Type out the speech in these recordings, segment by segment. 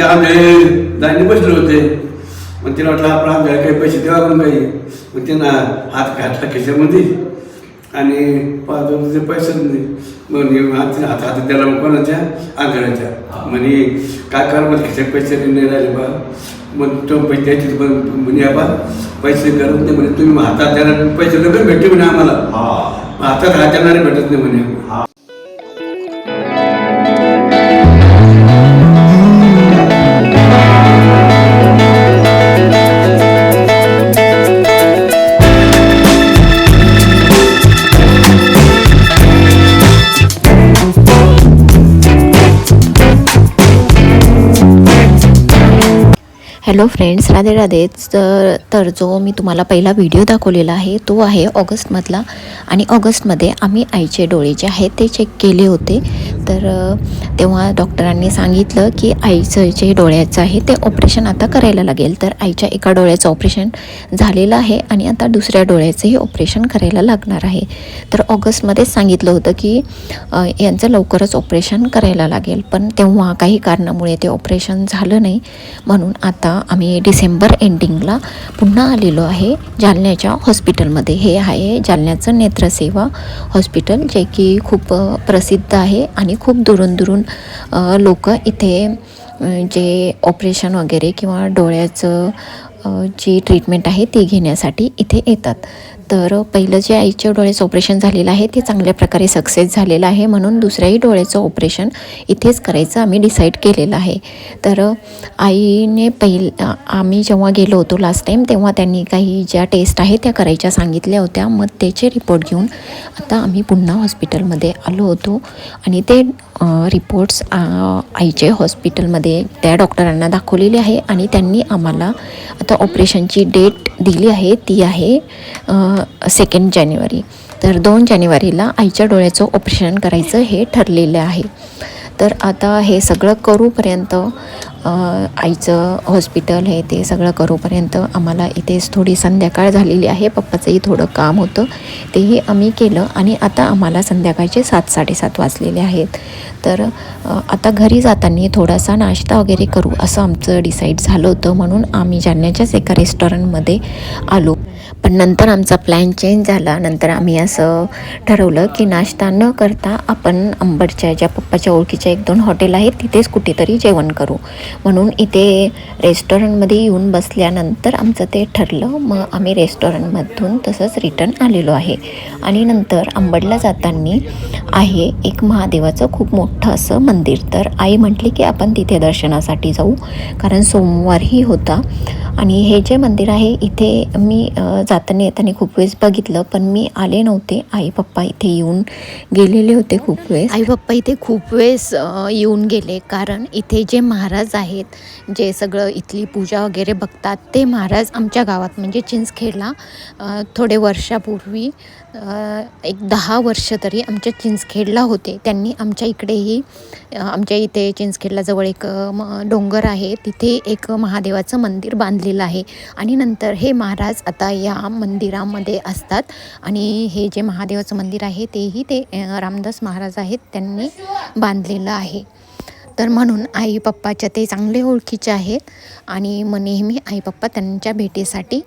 आंधळे दांडी बसले होते. मग तिला वाटलं आपण आंधळ्या काही पैसे द्यावा पण काही. मग त्यांना हात घातला खिशामध्ये आणि 5 रुपये पैसे नाही. मग हात द्यायला मग कोणाच्या आंधळ्याच्या म्हणे काय करा मग खिशात पैसे नाही राहिले बा. मग तो पैसे द्यायचे पण म्हणे बा पैसे करत नाही म्हणे तुम्ही हातात द्यायला पैसे लगेच भेटते म्हणे आम्हाला. हातात हात देणारे भेटत नाही म्हणे. Hello friends, Radhe Radhe. तर जो मी तुम्हाला पहिला व्हिडिओ दाखवलेला आहे तो आहे ऑगस्टमधला. आणि ऑगस्टमध्ये आम्ही आईचे डोळे जे आहेत ते चेक केले होते. तर तेव्हा डॉक्टरांनी सांगितलं की आईचं जे डोळ्याचं आहे ते ऑपरेशन आता करायला लागेल. तर आईच्या एका डोळ्याचं ऑपरेशन झालेलं आहे आणि आता दुसऱ्या डोळ्याचंही ऑपरेशन करायला लागणार आहे. तर ऑगस्टमध्येच सांगितलं होतं की यांचं लवकरच ऑपरेशन करायला लागेल. पण तेव्हा काही कारणामुळे ते ऑपरेशन झालं नाही. म्हणून आता आम्ही डिसेंबर एंडिंगला पुन्हा आलेलो आहे जालन्याच्या हॉस्पिटलमध्ये. हे आहे जालन्याचं नेत्रसेवा हॉस्पिटल, जे की खूप प्रसिद्ध आहे आणि खूप दुरून लोक इथे जे ऑपरेशन वगैरे किंवा डोळ्याचं जी ट्रीटमेंट आहे ती घेण्यासाठी इथे येतात. तर पहिलं जे आईच्या डोळ्याचं ऑपरेशन झालेलं आहे ते चांगल्या प्रकारे सक्सेस झालेलं आहे. म्हणून दुसऱ्याही डोळ्याचं ऑपरेशन इथेच करायचं आम्ही डिसाईड केलेलं आहे. तर आईने आम्ही जेव्हा गेलो होतो लास्ट टाईम तेव्हा त्यांनी काही ज्या टेस्ट आहे त्या करायच्या सांगितल्या होत्या. मग त्याचे रिपोर्ट घेऊन आता आम्ही पुन्हा हॉस्पिटलमध्ये आलो होतो आणि ते रिपोर्ट्स आईचे हॉस्पिटलमध्ये त्या डॉक्टरांना दाखवलेले आहे. आणि त्यांनी आम्हाला आता ऑपरेशनची डेट दिली आहे, ती आहे 2 जानेवारी. तर 2 जानेवारीला आईच्या डोळ्याचं ऑपरेशन करायचं हे ठरलेलं आहे. तर आता हे सगळं करूपर्यंत आईचं हॉस्पिटल हे ते सगळं करूपर्यंत आम्हाला इथेच थोडी संध्याकाळ झालेली आहे. पप्पाचंही थोडं काम होतं तेही आम्ही केलं आणि आता आम्हाला संध्याकाळचे 7-7:30 वाजलेले आहेत. तर आता घरी जाताना थोडासा नाश्ता वगैरे करू असं आमचं डिसाईड झालं होतं. म्हणून आम्ही जालन्याच्याच एका रेस्टॉरंटमध्ये आलो. पण नंतर आमचा प्लॅन चेंज झाला. नंतर आम्ही असं ठरवलं की नाश्ता न करता आपण अंबडच्या ज्या पप्पाच्या ओळखीच्या 1-2 हॉटेल आहेत तिथेच कुठेतरी जेवण करू. म्हणून इथे रेस्टॉरंटमध्ये येऊन बसल्यानंतर आमचं ते ठरलं. मग आम्ही रेस्टॉरंटमधून तसंच रिटर्न आलेलो आहे. आणि नंतर अंबडला जाताना आहे एक महादेवाचं खूप मोठं असं मंदिर. तर आई म्हटली की आपण तिथे दर्शनासाठी जाऊ, कारण सोमवारही होता. आणि हे जे मंदिर आहे इथे मी जाताना येताना खूप वेळेस बघितलं, पण मी आले नव्हते. आई पप्पा इथे येऊन गेलेले होते खूप वेळेस. आई पप्पा इथे खूप वेळेस येऊन गेले, कारण इथे जे महाराज आहेत जे सगळं इथली पूजा वगैरे बघतात ते महाराज आमच्या गावात म्हणजे चिंचखेडला थोडे वर्षापूर्वी 10 वर्ष तरी आमच्या चिंचखेडला होते. त्यांनी आमच्या इकडेही आमच्या इथे चिंचखेडला जवळ एक डोंगर आहे, तिथे एक महादेवाचं मंदिर बांधलेलं आहे. आणि नंतर हे महाराज आता या मंदिरामध्ये असतात. आणि हे जे महादेवाचं मंदिर आहे तेही ते रामदास महाराज आहेत त्यांनी बांधलेलं आहे. तर म्हणून आई पप्पाच्या ते चांगले ओळखीचे आहेत आणि मग नेहमी आई पप्पा त्यांच्या भेटीसाठी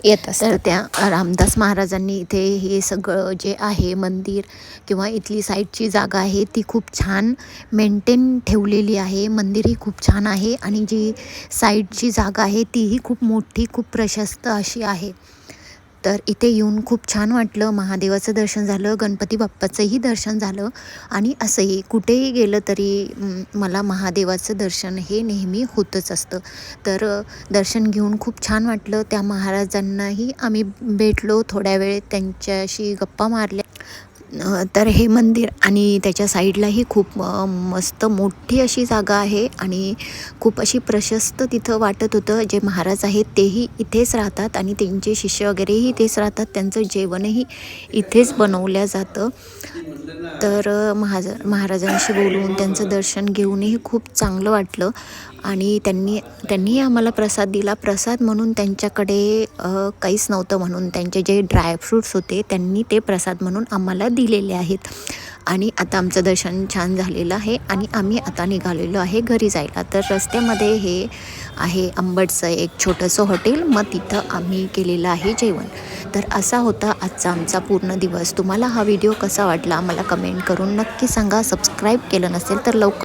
येत असतात. तर त्या रामदास महाराजांनी इथे हे सगळं जे आहे मंदिर किंवा इथली साईडची जागा आहे ती खूप छान मेंटेन ठेवलेली आहे. मंदिरही खूप छान आहे आणि जी साईडची जागा आहे तीही खूप मोठी, खूप प्रशस्त अशी आहे. तर इथे येऊन खूप छान वाटलं. महादेवाचं दर्शन झालं, गणपती बाप्पाचंही दर्शन झालं. आणि असंही कुठेही गेलं तरी मला महादेवाचं दर्शन हे नेहमी होतच असतं. तर दर्शन घेऊन खूप छान वाटलं. त्या महाराजांनाही आम्ही भेटलो, थोड्या वेळ त्यांच्याशी गप्पा मारल्या. तर हे मंदिर आणि त्याच्या साईडलाही खूप मस्त मोठी अशी जागा आहे आणि खूप अशी प्रशस्त तिथं वाटत होतं. जे महाराज आहेत तेही इथेच राहतात आणि त्यांचे शिष्य वगैरेही इथेच राहतात. त्यांचं जेवणही इथेच बनवलं जातं. तर महाराजांशी बोलून त्यांचं दर्शन घेऊनही खूप चांगलं वाटलं. आणि त्यांनी आम्हाला प्रसाद दिला. प्रसाद म्हणून त्यांच्याकडे काहीच नव्हतं, म्हणून त्यांचे जे ड्रायफ्रूट्स होते त्यांनी ते प्रसाद म्हणून आम्हाला दिलेले आहेत. आणि आता आमचं दर्शन छान झालेलं आहे आणि आम्ही आता निघालेलो आहे घरी जायला. तर रस्त्यामध्ये हे आहे अंबडचं एक छोटंसं हॉटेल, मग तिथं आम्ही केलेलं आहे जेवण. तर असा होता आजचा आमचा पूर्ण दिवस. तुम्हाला हा व्हिडिओ कसा वाटला मला कमेंट करून नक्की सांगा. सबस्क्राईब केलं नसेल तर लवकर